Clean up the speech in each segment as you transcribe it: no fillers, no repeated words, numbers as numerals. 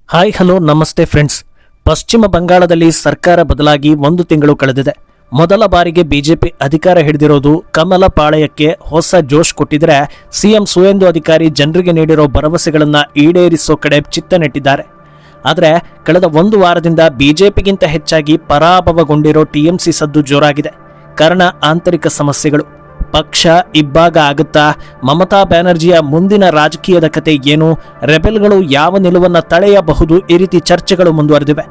Hi hello ನಮಸ್ತೆ friends. ಪಶ್ಚಿಮ ಬಂಗಾಳದಲ್ಲಿ ಸರ್ಕಾರ ಬದಲಾಗಿ 1 ತಿಂಗಳು ಕಳೆದಿದೆ. ಮೊದಲ ಬಾರಿಗೆ ಬಿಜೆಪಿ ಅಧಿಕಾರ ಹಿಡಿದಿರೋದು ಕಮಲ ಪಾಳಯಕ್ಕೆ ಹೊಸ ಜೋಶ್ ಕೊಟ್ಟಿದ್ರೆ ಸಿಎಂ ಸುವೇಂದು ಅಧಿಕಾರಿ ಜನರಿಗೆ ನೀಡಿರೋ ಭರವಸೆಗಳನ್ನ ಈಡೇರಿಸೋ ಕಡೆ ಚಿತ್ತ ನೆಟ್ಟಿದ್ದಾರೆ. ಆದರೆ ಕಳೆದ 1 ವಾರದಿಂದ ಬಿಜೆಪಿಗಿಂತ ಹೆಚ್ಚಾಗಿ ಪರಾಭವಗೊಂಡಿರೋ ಟಿಎಂಸಿ ಸದ್ದು ಜೋರಾಗಿದೆ. ಕಾರಣ ಆಂತರಿಕ ಸಮಸ್ಯೆಗಳು. ಪಕ್ಷ ಇಬ್ಬಾಗ ಆಗುತ್ತಾ? ಮಮತಾ ಬ್ಯಾನರ್ಜಿಯ ಮುಂದಿನ ರಾಜಕೀಯದ ಕತೆ ಏನು? ರೆಬೆಲ್ಗಳು ಯಾವ ನಿಲುವನ್ನು ತಳೆಯಬಹುದು? ಈ ರೀತಿ ಚರ್ಚೆಗಳು ಮುಂದುವರೆದಿವೆ.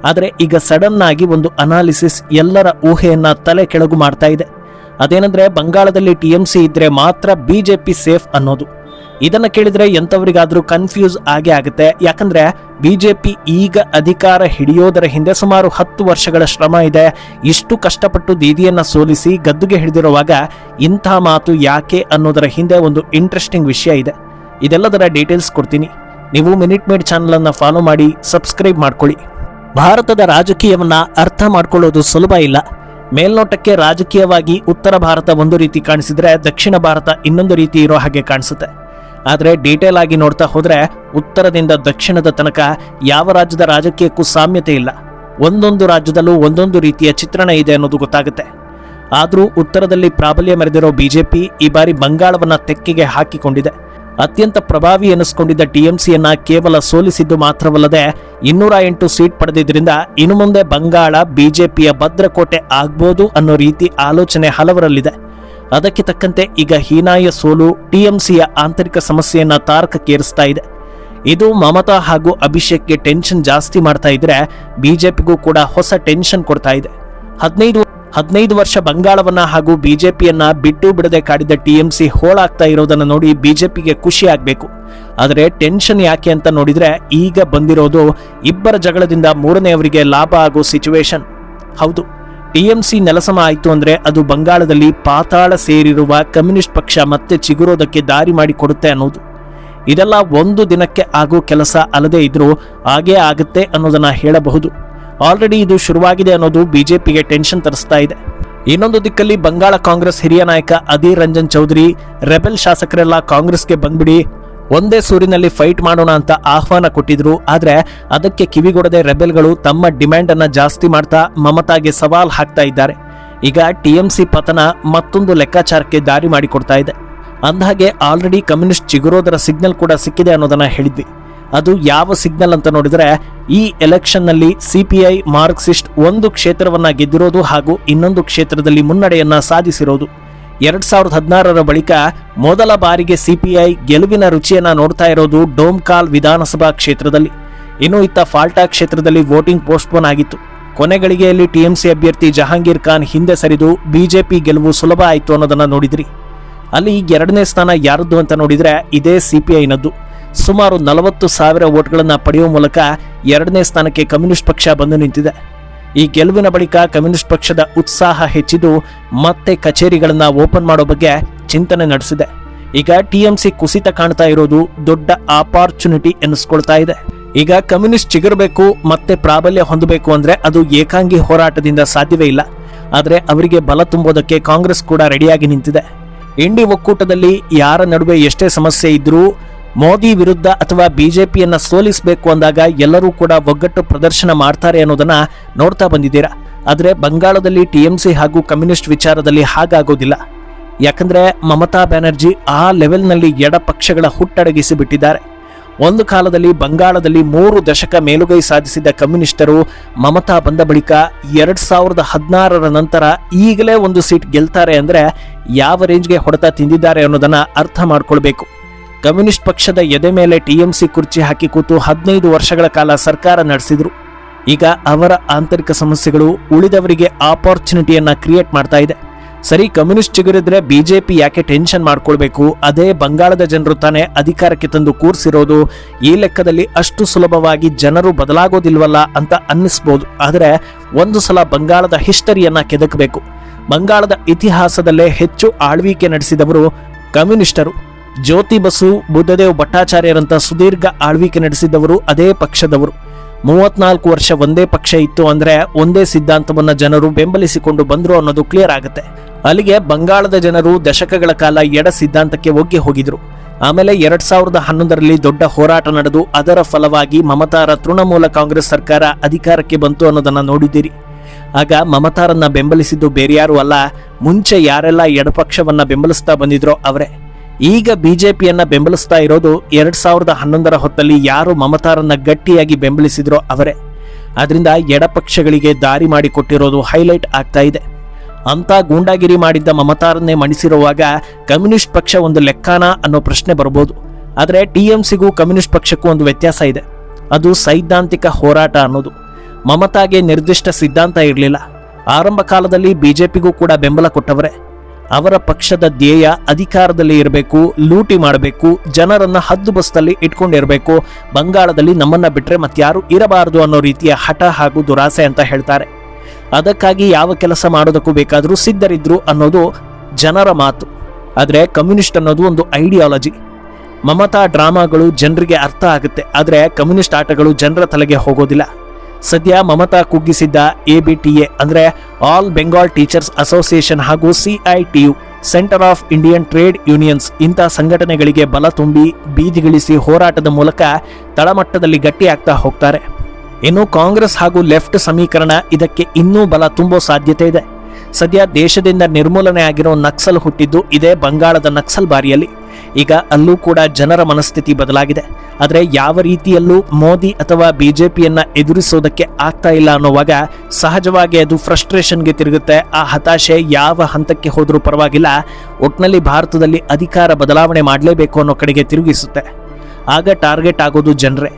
ಆದರೆ ಈಗ ಸಡನ್ ಆಗಿ ಒಂದು ಅನಾಲಿಸಿಸ್ ಎಲ್ಲರ ಊಹೆಯನ್ನ ತಲೆ ಕೆಳಗು ಮಾಡ್ತಾ ಇದೆ. ಅದೇನಂದ್ರೆ, ಬಂಗಾಳದಲ್ಲಿ ಟಿಎಂಸಿ ಇದ್ರೆ ಮಾತ್ರ ಬಿಜೆಪಿ ಸೇಫ್ ಅನ್ನೋದು. ಇದನ್ನ ಕೇಳಿದ್ರೆ ಎಂಥವರಿಗಾದ್ರೂ ಕನ್ಫ್ಯೂಸ್ ಆಗೇ ಆಗುತ್ತೆ. ಯಾಕಂದ್ರೆ ಬಿಜೆಪಿ ಈಗ ಅಧಿಕಾರ ಹಿಡಿಯೋದರ ಹಿಂದೆ ಸುಮಾರು 10 ವರ್ಷಗಳ ಶ್ರಮ ಇದೆ. ಇಷ್ಟು ಕಷ್ಟಪಟ್ಟು ದೀದಿಯನ್ನ ಸೋಲಿಸಿ ಗದ್ದುಗೆ ಹಿಡಿದಿರುವಾಗ ಇಂಥ ಮಾತು ಯಾಕೆ ಅನ್ನೋದರ ಹಿಂದೆ ಒಂದು ಇಂಟ್ರೆಸ್ಟಿಂಗ್ ವಿಷಯ ಇದೆ. ಇದೆಲ್ಲದರ ಡೀಟೇಲ್ಸ್ ಕೊಡ್ತೀನಿ. ನೀವು ಮಿನಿಟ್ ಮೇಡ್ ಚಾನಲ್ ಅನ್ನ ಫಾಲೋ ಮಾಡಿ ಸಬ್ಸ್ಕ್ರೈಬ್ ಮಾಡ್ಕೊಳ್ಳಿ. ಭಾರತದ ರಾಜಕೀಯವನ್ನ ಅರ್ಥ ಮಾಡ್ಕೊಳ್ಳೋದು ಸುಲಭ ಇಲ್ಲ. ಮೇಲ್ನೋಟಕ್ಕೆ ರಾಜಕೀಯವಾಗಿ ಉತ್ತರ ಭಾರತ ಒಂದು ರೀತಿ ಕಾಣಿಸಿದ್ರೆ ದಕ್ಷಿಣ ಭಾರತ ಇನ್ನೊಂದು ರೀತಿ ಇರೋ ಹಾಗೆ ಕಾಣಿಸುತ್ತೆ. ಆದರೆ ಡೀಟೇಲ್ ಆಗಿ ನೋಡ್ತಾ ಹೋದ್ರೆ ಉತ್ತರದಿಂದ ದಕ್ಷಿಣದ ತನಕ ಯಾವ ರಾಜ್ಯದ ರಾಜಕೀಯಕ್ಕೂ ಸಾಮ್ಯತೆ ಇಲ್ಲ. ಒಂದೊಂದು ರಾಜ್ಯದಲ್ಲೂ ಒಂದೊಂದು ರೀತಿಯ ಚಿತ್ರಣ ಇದೆ ಅನ್ನೋದು ಗೊತ್ತಾಗುತ್ತೆ. ಆದರೂ ಉತ್ತರದಲ್ಲಿ ಪ್ರಾಬಲ್ಯ ಮೆರೆದಿರೋ ಬಿಜೆಪಿ ಈ ಬಾರಿ ಬಂಗಾಳವನ್ನ ತೆಕ್ಕೆಗೆ ಹಾಕಿಕೊಂಡಿದೆ. ಅತ್ಯಂತ ಪ್ರಭಾವಿ ಎನಿಸಿಕೊಂಡಿದ್ದ ಟಿಎಂಸಿಯನ್ನ ಕೇವಲ ಸೋಲಿಸಿದ್ದು ಮಾತ್ರವಲ್ಲದೆ 208 ಸೀಟ್ ಪಡೆದಿದ್ದರಿಂದ ಇನ್ನು ಮುಂದೆ ಬಂಗಾಳ ಬಿಜೆಪಿಯ ಭದ್ರಕೋಟೆ ಆಗ್ಬೋದು ಅನ್ನೋ ರೀತಿ ಆಲೋಚನೆ ಹಲವರಲ್ಲಿದೆ. ಅದಕ್ಕೆ ತಕ್ಕಂತೆ ಈಗ ಹೀನಾಯ ಸೋಲು ಟಿಎಂಸಿಯ ಆಂತರಿಕ ಸಮಸ್ಯೆಯನ್ನ ತಾರಕಕ್ಕೇರಿಸ್ತಾ ಇದೆ. ಇದು ಮಮತಾ ಹಾಗೂ ಅಭಿಷೇಕ್ಗೆ ಟೆನ್ಷನ್ ಜಾಸ್ತಿ ಮಾಡ್ತಾ ಇದ್ರೆ ಬಿಜೆಪಿಗೂ ಕೂಡ ಹೊಸ ಟೆನ್ಷನ್ ಕೊಡ್ತಾ ಇದೆ. 15 ವರ್ಷ ಬಂಗಾಳವನ್ನ ಹಾಗೂ ಬಿಜೆಪಿಯನ್ನ ಬಿಟ್ಟು ಬಿಡದೆ ಕಾಡಿದ ಟಿಎಂಸಿ ಹೋಳಾಗ್ತಾ ಇರೋದನ್ನ ನೋಡಿ ಬಿಜೆಪಿಗೆ ಖುಷಿ ಆಗ್ಬೇಕು. ಆದರೆ ಟೆನ್ಷನ್ ಯಾಕೆ ಅಂತ ನೋಡಿದ್ರೆ ಈಗ ಬಂದಿರೋದು ಇಬ್ಬರ ಜಗಳದಿಂದ ಮೂರನೆಯವರಿಗೆ ಲಾಭ ಆಗೋ ಸಿಚುವೇಶನ್. ಹೌದು, ಟಿಎಂಸಿ ನೆಲಸಮ ಆಯಿತು ಅಂದ್ರೆ ಅದು ಬಂಗಾಳದಲ್ಲಿ ಪಾತಾಳ ಸೇರಿರುವ ಕಮ್ಯುನಿಸ್ಟ್ ಪಕ್ಷ ಮತ್ತೆ ಚಿಗುರೋದಕ್ಕೆ ದಾರಿ ಮಾಡಿಕೊಡುತ್ತೆ ಅನ್ನೋದು. ಇದೆಲ್ಲ ಒಂದು ದಿನಕ್ಕೆ ಆಗೋ ಕೆಲಸ ಅಲ್ಲದೆ ಇದ್ರೂ ಹಾಗೇ ಆಗುತ್ತೆ ಅನ್ನೋದನ್ನ ಹೇಳಬಹುದು. ಆಲ್ರೆಡಿ ಇದು ಶುರುವಾಗಿದೆ ಅನ್ನೋದು ಬಿಜೆಪಿಗೆ ಟೆನ್ಷನ್ ತರಿಸ್ತಾ ಇದೆ. ಇನ್ನೊಂದು ದಿಕ್ಕಲ್ಲಿ ಬಂಗಾಳ ಕಾಂಗ್ರೆಸ್ ಹಿರಿಯ ನಾಯಕ ಅಧೀರ್ ರಂಜನ್ ಚೌಧರಿ ರೆಬೆಲ್ ಶಾಸಕರೆಲ್ಲ ಕಾಂಗ್ರೆಸ್ಗೆ ಬಂದ್ಬಿಡಿ, ಒಂದೇ ಸೂರಿನಲ್ಲಿ ಫೈಟ್ ಮಾಡೋಣ ಅಂತ ಆಹ್ವಾನ ಕೊಟ್ಟಿದ್ರು. ಆದ್ರೆ ಅದಕ್ಕೆ ಕಿವಿಗೊಡದೆ ರೆಬೆಲ್ಗಳು ತಮ್ಮ ಡಿಮ್ಯಾಂಡ್ ಅನ್ನ ಜಾಸ್ತಿ ಮಾಡ್ತಾ ಮಮತಾಗೆ ಸವಾಲ್ ಹಾಕ್ತಾ ಇದ್ದಾರೆ. ಈಗ ಟಿಎಂಸಿ ಪತನ ಮತ್ತೊಂದು ಲೆಕ್ಕಾಚಾರಕ್ಕೆ ದಾರಿ ಮಾಡಿಕೊಡ್ತಾ ಇದೆ. ಅಂದಹಾಗೆ ಆಲ್ರೆಡಿ ಕಮ್ಯುನಿಸ್ಟ್ ಚಿಗುರೋದರ ಸಿಗ್ನಲ್ ಕೂಡ ಸಿಕ್ಕಿದೆ ಅನ್ನೋದನ್ನ ಹೇಳಿದ್ವಿ. ಅದು ಯಾವ ಸಿಗ್ನಲ್ ಅಂತ ನೋಡಿದ್ರೆ, ಈ ಎಲೆಕ್ಷನ್ ನಲ್ಲಿ ಸಿಪಿಐ ಮಾರ್ಕ್ಸಿಸ್ಟ್ ಒಂದು ಕ್ಷೇತ್ರವನ್ನ ಗೆದ್ದಿರೋದು ಹಾಗೂ ಇನ್ನೊಂದು ಕ್ಷೇತ್ರದಲ್ಲಿ ಮುನ್ನಡೆಯನ್ನ ಸಾಧಿಸಿರೋದು. 2016ರ ಬಳಿಕ ಮೊದಲ ಬಾರಿಗೆ ಸಿಪಿಐ ಗೆಲುವಿನ ರುಚಿಯನ್ನ ನೋಡ್ತಾ ಇರೋದು ಡೋಮ್ಕಾಲ್ ವಿಧಾನಸಭಾ ಕ್ಷೇತ್ರದಲ್ಲಿ. ಇನ್ನು ಇತ್ತ ಫಾಲ್ಟಾ ಕ್ಷೇತ್ರದಲ್ಲಿ ವೋಟಿಂಗ್ ಪೋಸ್ಟ್ಪೋನ್ ಆಗಿತ್ತು. ಕೊನೆಗಳಿಗೆಯಲ್ಲಿ ಟಿಎಂಸಿ ಅಭ್ಯರ್ಥಿ ಜಹಾಂಗೀರ್ ಖಾನ್ ಹಿಂದೆ ಸರಿದು ಬಿಜೆಪಿ ಗೆಲುವು ಸುಲಭ ಆಯಿತು ಅನ್ನೋದನ್ನ ನೋಡಿದ್ರಿ. ಅಲ್ಲಿ 2ನೇ ಸ್ಥಾನ ಯಾರದ್ದು ಅಂತ ನೋಡಿದ್ರೆ ಇದೇ ಸಿಪಿಐನದ್ದು. ಸುಮಾರು 40,000 ವೋಟ್ಗಳನ್ನ ಪಡೆಯುವ ಮೂಲಕ 2ನೇ ಸ್ಥಾನಕ್ಕೆ ಕಮ್ಯುನಿಸ್ಟ್ ಪಕ್ಷ ಬಂದು ನಿಂತಿದೆ. ಈ ಗೆಲುವಿನ ಬಳಿಕ ಕಮ್ಯುನಿಸ್ಟ್ ಪಕ್ಷದ ಉತ್ಸಾಹ ಹೆಚ್ಚಿದ್ದು ಮತ್ತೆ ಕಚೇರಿಗಳನ್ನ ಓಪನ್ ಮಾಡೋ ಬಗ್ಗೆ ಚಿಂತನೆ ನಡೆಸಿದೆ. ಈಗ ಟಿಎಂಸಿ ಕುಸಿತ ಕಾಣ್ತಾ ಇರೋದು ದೊಡ್ಡ ಆಪರ್ಚುನಿಟಿ ಎನ್ನಿಸ್ಕೊಳ್ತಾ ಇದೆ. ಈಗ ಕಮ್ಯುನಿಸ್ಟ್ ಚಿಗುರಬೇಕು ಮತ್ತೆ ಪ್ರಾಬಲ್ಯ ಹೊಂದಬೇಕು ಅಂದ್ರೆ ಅದು ಏಕಾಂಗಿ ಹೋರಾಟದಿಂದ ಸಾಧ್ಯವೇ ಇಲ್ಲ. ಆದರೆ ಅವರಿಗೆ ಬಲ ತುಂಬೋದಕ್ಕೆ ಕಾಂಗ್ರೆಸ್ ಕೂಡ ರೆಡಿಯಾಗಿ ನಿಂತಿದೆ. ಇಂಡಿ ಒಕ್ಕೂಟದಲ್ಲಿ ಯಾರ ನಡುವೆ ಎಷ್ಟೇ ಸಮಸ್ಯೆ ಇದ್ರೂ ಮೋದಿ ವಿರುದ್ಧ ಅಥವಾ ಬಿಜೆಪಿಯನ್ನ ಸೋಲಿಸಬೇಕು ಅಂದಾಗ ಎಲ್ಲರೂ ಕೂಡ ಒಗ್ಗಟ್ಟು ಪ್ರದರ್ಶನ ಮಾಡ್ತಾರೆ ಅನ್ನೋದನ್ನ ನೋಡ್ತಾ ಬಂದಿದ್ದೀರಾ. ಆದರೆ ಬಂಗಾಳದಲ್ಲಿ ಟಿಎಂಸಿ ಹಾಗೂ ಕಮ್ಯುನಿಸ್ಟ್ ವಿಚಾರದಲ್ಲಿ ಹಾಗಾಗೋದಿಲ್ಲ. ಯಾಕಂದ್ರೆ ಮಮತಾ ಬ್ಯಾನರ್ಜಿ ಆ ಲೆವೆಲ್ನಲ್ಲಿ ಎಡ ಪಕ್ಷಗಳ ಹುಟ್ಟಡಗಿಸಿ ಬಿಟ್ಟಿದ್ದಾರೆ. ಒಂದು ಕಾಲದಲ್ಲಿ ಬಂಗಾಳದಲ್ಲಿ 3 ದಶಕ ಮೇಲುಗೈ ಸಾಧಿಸಿದ ಕಮ್ಯುನಿಸ್ಟರು ಮಮತಾ ಬಂದ ಬಳಿಕ 2016ರ ನಂತರ ಈಗಲೇ 1 ಸೀಟ್ ಗೆಲ್ತಾರೆ ಅಂದ್ರೆ ಯಾವ ರೇಂಜ್ಗೆ ಹೊಡೆತ ತಿಂದಿದ್ದಾರೆ ಅನ್ನೋದನ್ನ ಅರ್ಥ ಮಾಡ್ಕೊಳ್ಬೇಕು. ಕಮ್ಯುನಿಸ್ಟ್ ಪಕ್ಷದ ಎದೆ ಮೇಲೆ ಟಿಎಂಸಿ ಕುರ್ಚಿ ಹಾಕಿ ಕೂತು 15 ವರ್ಷಗಳ ಕಾಲ ಸರ್ಕಾರ ನಡೆಸಿದ್ರು. ಈಗ ಅವರ ಆಂತರಿಕ ಸಮಸ್ಯೆಗಳು ಉಳಿದವರಿಗೆ ಆಪರ್ಚುನಿಟಿಯನ್ನ ಕ್ರಿಯೇಟ್ ಮಾಡ್ತಾ ಇದೆ. ಸರಿ, ಕಮ್ಯುನಿಸ್ಟ್ ಚಿಗುರಿದ್ರೆ ಬಿಜೆಪಿ ಯಾಕೆ ಟೆನ್ಷನ್ ಮಾಡ್ಕೊಳ್ಬೇಕು? ಅದೇ ಬಂಗಾಳದ ಜನರು ತಾನೇ ಅಧಿಕಾರಕ್ಕೆ ತಂದು ಕೂರಿಸಿರೋದು. ಈ ಲೆಕ್ಕದಲ್ಲಿ ಅಷ್ಟು ಸುಲಭವಾಗಿ ಜನರು ಬದಲಾಗೋದಿಲ್ವಲ್ಲ ಅಂತ ಅನ್ನಿಸ್ಬೋದು. ಆದರೆ ಒಂದು ಸಲ ಬಂಗಾಳದ ಹಿಸ್ಟರಿಯನ್ನ ಕೆದಕಬೇಕು. ಬಂಗಾಳದ ಇತಿಹಾಸದಲ್ಲೇ ಹೆಚ್ಚು ಆಳ್ವಿಕೆ ನಡೆಸಿದವರು ಕಮ್ಯುನಿಸ್ಟರು. ಜ್ಯೋತಿ ಬಸು, ಬುದ್ಧದೇವ್ ಭಟ್ಟಾಚಾರ್ಯರಂತ ಸುದೀರ್ಘ ಆಳ್ವಿಕೆ ನಡೆಸಿದವರು ಅದೇ ಪಕ್ಷದವರು. 34 ವರ್ಷ ಒಂದೇ ಪಕ್ಷ ಇತ್ತು ಅಂದ್ರೆ ಒಂದೇ ಸಿದ್ಧಾಂತವನ್ನ ಜನರು ಬೆಂಬಲಿಸಿಕೊಂಡು ಬಂದ್ರು ಅನ್ನೋದು ಕ್ಲಿಯರ್ ಆಗುತ್ತೆ. ಅಲ್ಲಿಗೆ ಬಂಗಾಳದ ಜನರು ದಶಕಗಳ ಕಾಲ ಎಡ ಸಿದ್ಧಾಂತಕ್ಕೆ ಒಗ್ಗಿ ಹೋಗಿದ್ರು. ಆಮೇಲೆ 2011ರಲ್ಲಿ ದೊಡ್ಡ ಹೋರಾಟ ನಡೆದು ಅದರ ಫಲವಾಗಿ ಮಮತಾರ ತೃಣಮೂಲ ಕಾಂಗ್ರೆಸ್ ಸರ್ಕಾರ ಅಧಿಕಾರಕ್ಕೆ ಬಂತು ಅನ್ನೋದನ್ನ ನೋಡಿದ್ದೀರಿ. ಆಗ ಮಮತಾರನ್ನ ಬೆಂಬಲಿಸಿದ್ದು ಬೇರ್ಯಾರು ಅಲ್ಲ, ಮುಂಚೆ ಯಾರೆಲ್ಲ ಎಡಪಕ್ಷವನ್ನ ಬೆಂಬಲಿಸ್ತಾ ಬಂದಿದ್ರೋ ಅವರೇ. ಈಗ ಬಿಜೆಪಿಯನ್ನ ಬೆಂಬಲಿಸ್ತಾ ಇರೋದು 2011ರ ಹೊತ್ತಲ್ಲಿ ಯಾರು ಮಮತಾರನ್ನ ಗಟ್ಟಿಯಾಗಿ ಬೆಂಬಲಿಸಿದ್ರೋ ಅವರೇ. ಆದ್ರಿಂದ ಎಡಪಕ್ಷಗಳಿಗೆ ದಾರಿ ಮಾಡಿಕೊಟ್ಟಿರೋದು ಹೈಲೈಟ್ ಆಗ್ತಾ ಇದೆ. ಅಂತ ಗೂಂಡಾಗಿರಿ ಮಾಡಿದ್ದ ಮಮತಾರನ್ನೇ ಮಣಿಸಿರುವಾಗ ಕಮ್ಯುನಿಸ್ಟ್ ಪಕ್ಷ ಒಂದು ಲೆಕ್ಕಾನ ಅನ್ನೋ ಪ್ರಶ್ನೆ ಬರ್ಬೋದು. ಆದರೆ TMCಗೂ ಕಮ್ಯುನಿಸ್ಟ್ ಪಕ್ಷಕ್ಕೂ ಒಂದು ವ್ಯತ್ಯಾಸ ಇದೆ. ಅದು ಸೈದ್ಧಾಂತಿಕ ಹೋರಾಟ ಅನ್ನೋದು. ಮಮತಾಗೆ ನಿರ್ದಿಷ್ಟ ಸಿದ್ಧಾಂತ ಇರಲಿಲ್ಲ. ಆರಂಭ ಕಾಲದಲ್ಲಿ ಬಿಜೆಪಿಗೂ ಕೂಡ ಬೆಂಬಲ ಕೊಟ್ಟವರೇ. ಅವರ ಪಕ್ಷದ ಧ್ಯೇಯ ಅಧಿಕಾರದಲ್ಲಿ ಇರಬೇಕು, ಲೂಟಿ ಮಾಡಬೇಕು, ಜನರನ್ನ ಹದ್ದು ಬಸ್ತಲ್ಲಿ ಇಟ್ಕೊಂಡಿರಬೇಕು, ಬಂಗಾಳದಲ್ಲಿ ನಮ್ಮನ್ನ ಬಿಟ್ರೆ ಮತ್ಯಾರು ಇರಬಾರದು ಅನ್ನೋ ರೀತಿಯ ಹಠ ಹಾಗೂ ದುರಾಸೆ ಅಂತ ಹೇಳ್ತಾರೆ. ಅದಕ್ಕಾಗಿ ಯಾವ ಕೆಲಸ ಮಾಡೋದಕ್ಕೂ ಬೇಕಾದರೂ ಸಿದ್ಧರಿದ್ರು ಅನ್ನೋದು ಜನರ ಮಾತು. ಆದರೆ ಕಮ್ಯುನಿಸ್ಟ್ ಅನ್ನೋದು ಒಂದು ಐಡಿಯಾಲಜಿ. ಮಮತಾ ಡ್ರಾಮಾಗಳು ಜನರಿಗೆ ಅರ್ಥ ಆಗುತ್ತೆ, ಆದರೆ ಕಮ್ಯುನಿಸ್ಟ್ ಆಟಗಳು ಜನರ ತಲೆಗೆ ಹೋಗೋದಿಲ್ಲ. ಸದ್ಯ ಮಮತಾ ಕುಗ್ಗಿಸಿದ್ದ ABTA ಅಂದರೆ ಆಲ್ ಬೆಂಗಾಲ್ ಟೀಚರ್ಸ್ ಅಸೋಸಿಯೇಷನ್ ಹಾಗೂ CITU centre of Indian trade unions ಇಂಥ ಸಂಘಟನೆಗಳಿಗೆ ಬಲ ತುಂಬಿ ಬೀದಿಗಿಳಿಸಿ ಹೋರಾಟದ ಮೂಲಕ ತಳಮಟ್ಟದಲ್ಲಿ ಗಟ್ಟಿಯಾಗ್ತಾ ಹೋಗ್ತಾರೆ. ಇನ್ನು ಕಾಂಗ್ರೆಸ್ ಹಾಗೂ ಲೆಫ್ಟ್ ಸಮೀಕರಣ ಇದಕ್ಕೆ ಇನ್ನೂ ಬಲ ತುಂಬೋ ಸಾಧ್ಯತೆ ಇದೆ. ಸದ್ಯ ದೇಶದಿಂದ ನಿರ್ಮೂಲನೆ ಆಗಿರೋ ನಕ್ಸಲ್ ಹುಟ್ಟಿದ್ದು ಇದೇ ಬಂಗಾಳದ ನಕ್ಸಲ್ ಬಾರಿಯಲ್ಲಿ. ಈಗ ಅಲ್ಲೂ ಕೂಡ ಜನರ ಮನಸ್ಥಿತಿ ಬದಲಾಗಿದೆ. ಆದರೆ ಯಾವ ರೀತಿಯಲ್ಲೂ ಮೋದಿ ಅಥವಾ ಬಿಜೆಪಿಯನ್ನ ಎದುರಿಸೋದಕ್ಕೆ ಆಗ್ತಾ ಇಲ್ಲ ಅನ್ನೋವಾಗ ಸಹಜವಾಗಿ ಅದು ಫ್ರಸ್ಟ್ರೇಷನ್ಗೆ ತಿರುಗುತ್ತೆ. ಆ ಹತಾಶೆ ಯಾವ ಹಂತಕ್ಕೆ ಹೋದ್ರೂ ಪರವಾಗಿಲ್ಲ, ಒಟ್ನಲ್ಲಿ ಭಾರತದಲ್ಲಿ ಅಧಿಕಾರ ಬದಲಾವಣೆ ಮಾಡಲೇಬೇಕು ಅನ್ನೋ ಕಡೆಗೆ ತಿರುಗಿಸುತ್ತೆ. ಆಗ ಟಾರ್ಗೆಟ್ ಆಗೋದು ಜನರೇ.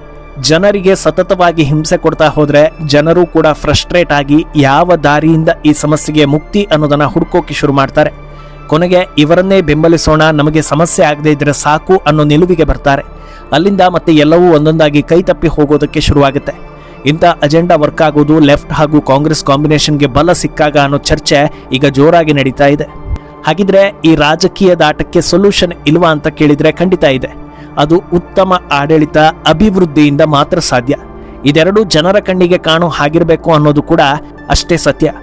ಜನರಿಗೆ ಸತತವಾಗಿ ಹಿಂಸೆ ಕೊಡ್ತಾ ಹೋದ್ರೆ ಜನರು ಕೂಡ ಫ್ರಸ್ಟ್ರೇಟ್ ಆಗಿ ಯಾವ ದಾರಿಯಿಂದ ಈ ಸಮಸ್ಯೆಗೆ ಮುಕ್ತಿ ಅನ್ನೋದನ್ನ ಹುಡ್ಕೋಕೆ ಶುರು ಮಾಡ್ತಾರೆ. ಕೊನೆಗೆ ಇವರನ್ನೇ ಬೆಂಬಲಿಸೋಣ, ನಮಗೆ ಸಮಸ್ಯೆ ಆಗದೆ ಇದ್ರೆ ಸಾಕು ಅನ್ನೋ ನಿಲುವಿಗೆ ಬರ್ತಾರೆ. ಅಲ್ಲಿಂದ ಮತ್ತೆ ಎಲ್ಲವೂ ಒಂದೊಂದಾಗಿ ಕೈ ತಪ್ಪಿ ಹೋಗೋದಕ್ಕೆ ಶುರುವಾಗುತ್ತೆ. ಇಂಥ ಅಜೆಂಡಾ ವರ್ಕ್ ಆಗೋದು ಲೆಫ್ಟ್ ಹಾಗೂ ಕಾಂಗ್ರೆಸ್ ಕಾಂಬಿನೇಷನ್ಗೆ ಬಲ ಸಿಕ್ಕಾಗ ಅನ್ನೋ ಚರ್ಚೆ ಈಗ ಜೋರಾಗಿ ನಡೀತಾ ಇದೆ. ಹಾಗಿದ್ರೆ ಈ ರಾಜಕೀಯದ ಆಟಕ್ಕೆ ಸೊಲ್ಯೂಷನ್ ಇಲ್ವಾ ಅಂತ ಕೇಳಿದ್ರೆ ಖಂಡಿತ ಇದೆ. ಅದು ಉತ್ತಮ ಆಡಳಿತ, ಅಭಿವೃದ್ಧಿಯಿಂದ ಮಾತ್ರ ಸಾಧ್ಯ. ಇದೆರಡೂ ಜನರ ಕಣ್ಣಿಗೆ ಕಾಣೋ ಹಾಗಿರಬೇಕು ಅನ್ನೋದು ಕೂಡ ಅಷ್ಟೇ ಸತ್ಯ.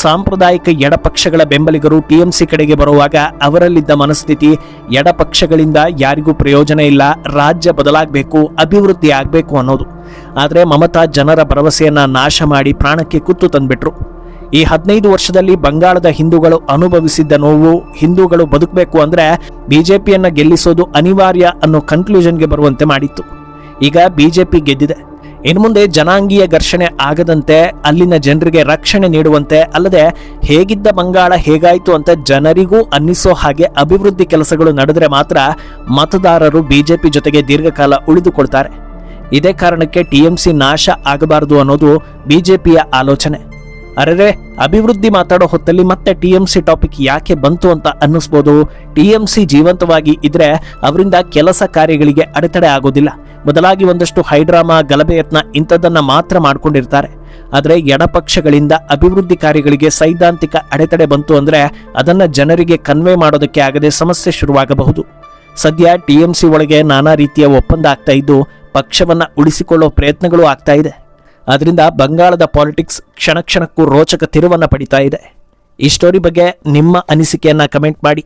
ಸಾಂಪ್ರದಾಯಿಕ ಎಡಪಕ್ಷಗಳ ಬೆಂಬಲಿಗರು TMC ಕಡೆಗೆ ಬರುವಾಗ ಅವರಲ್ಲಿದ್ದ ಮನಸ್ಥಿತಿ ಎಡಪಕ್ಷಗಳಿಂದ ಯಾರಿಗೂ ಪ್ರಯೋಜನ ಇಲ್ಲ, ರಾಜ್ಯ ಬದಲಾಗಬೇಕು, ಅಭಿವೃದ್ಧಿ ಆಗಬೇಕು ಅನ್ನೋದು. ಆದರೆ ಮಮತಾ ಜನರ ಭರವಸೆಯನ್ನ ನಾಶ ಮಾಡಿ ಪ್ರಾಣಕ್ಕೆ ಕುತ್ತು ತಂದ್ಬಿಟ್ರು. ಈ 15 ವರ್ಷದಲ್ಲಿ ಬಂಗಾಳದ ಹಿಂದೂಗಳು ಅನುಭವಿಸಿದ್ದ ನೋವು, ಹಿಂದೂಗಳು ಬದುಕಬೇಕು ಅಂದ್ರೆ ಬಿಜೆಪಿಯನ್ನ ಗೆಲ್ಲಿಸೋದು ಅನಿವಾರ್ಯ ಅನ್ನೋ ಕನ್ಕ್ಲೂಷನ್ಗೆ ಬರುವಂತೆ ಮಾಡಿತ್ತು. ಈಗ ಬಿಜೆಪಿ ಗೆದ್ದಿದೆ. ಇನ್ನು ಮುಂದೆ ಜನಾಂಗೀಯ ಘರ್ಷಣೆ ಆಗದಂತೆ ಅಲ್ಲಿನ ಜನರಿಗೆ ರಕ್ಷಣೆ ನೀಡುವಂತೆ, ಅಲ್ಲದೆ ಹೇಗಿದ್ದ ಬಂಗಾಳ ಹೇಗಾಯ್ತು ಅಂತ ಜನರಿಗೂ ಅನ್ನಿಸೋ ಹಾಗೆ ಅಭಿವೃದ್ಧಿ ಕೆಲಸಗಳು ನಡೆದರೆ ಮಾತ್ರ ಮತದಾರರು ಬಿಜೆಪಿ ಜೊತೆಗೆ ದೀರ್ಘಕಾಲ ಉಳಿದುಕೊಳ್ತಾರೆ. ಇದೇ ಕಾರಣಕ್ಕೆ TMC ನಾಶ ಆಗಬಾರದು ಅನ್ನೋದು ಬಿಜೆಪಿಯ ಆಲೋಚನೆ. ಅರೆ, ಅಭಿವೃದ್ಧಿ ಮಾತಾಡೋ ಹೊತ್ತಲ್ಲಿ ಮತ್ತೆ TMC ಟಾಪಿಕ್ ಯಾಕೆ ಬಂತು ಅಂತ ಅನ್ನಿಸ್ಬೋದು. TMC ಜೀವಂತವಾಗಿ ಇದ್ರೆ ಅವರಿಂದ ಕೆಲಸ ಕಾರ್ಯಗಳಿಗೆ ಅಡೆತಡೆ ಆಗೋದಿಲ್ಲ. ಬದಲಾಗಿ ಒಂದಷ್ಟು ಹೈಡ್ರಾಮಾ, ಗಲಭೆ ಯತ್ನ ಇಂಥದ್ದನ್ನ ಮಾತ್ರ ಮಾಡ್ಕೊಂಡಿರ್ತಾರೆ. ಆದರೆ ಎಡಪಕ್ಷಗಳಿಂದ ಅಭಿವೃದ್ಧಿ ಕಾರ್ಯಗಳಿಗೆ ಸೈದ್ಧಾಂತಿಕ ಅಡೆತಡೆ ಬಂತು ಅಂದ್ರೆ ಅದನ್ನ ಜನರಿಗೆ ಕನ್ವೆ ಮಾಡೋದಕ್ಕೆ ಆಗದೆ ಸಮಸ್ಯೆ ಶುರುವಾಗಬಹುದು. ಸದ್ಯ TMC ಒಳಗೆ ನಾನಾ ರೀತಿಯ ಒಪ್ಪಂದ ಆಗ್ತಾ ಇದ್ದು ಪಕ್ಷವನ್ನ ಉಳಿಸಿಕೊಳ್ಳೋ ಪ್ರಯತ್ನಗಳು ಆಗ್ತಾ ಇದೆ. ಆದ್ರಿಂದ ಬಂಗಾಳದ ಪಾಲಿಟಿಕ್ಸ್ ಕ್ಷಣ ಕ್ಷಣಕ್ಕೂ ರೋಚಕ ತಿರುವನ್ನ ಪಡಿತಾ ಇದೆ. ಈ ಸ್ಟೋರಿ ಬಗ್ಗೆ ನಿಮ್ಮ ಅನಿಸಿಕೆಯನ್ನ ಕಮೆಂಟ್ ಮಾಡಿ.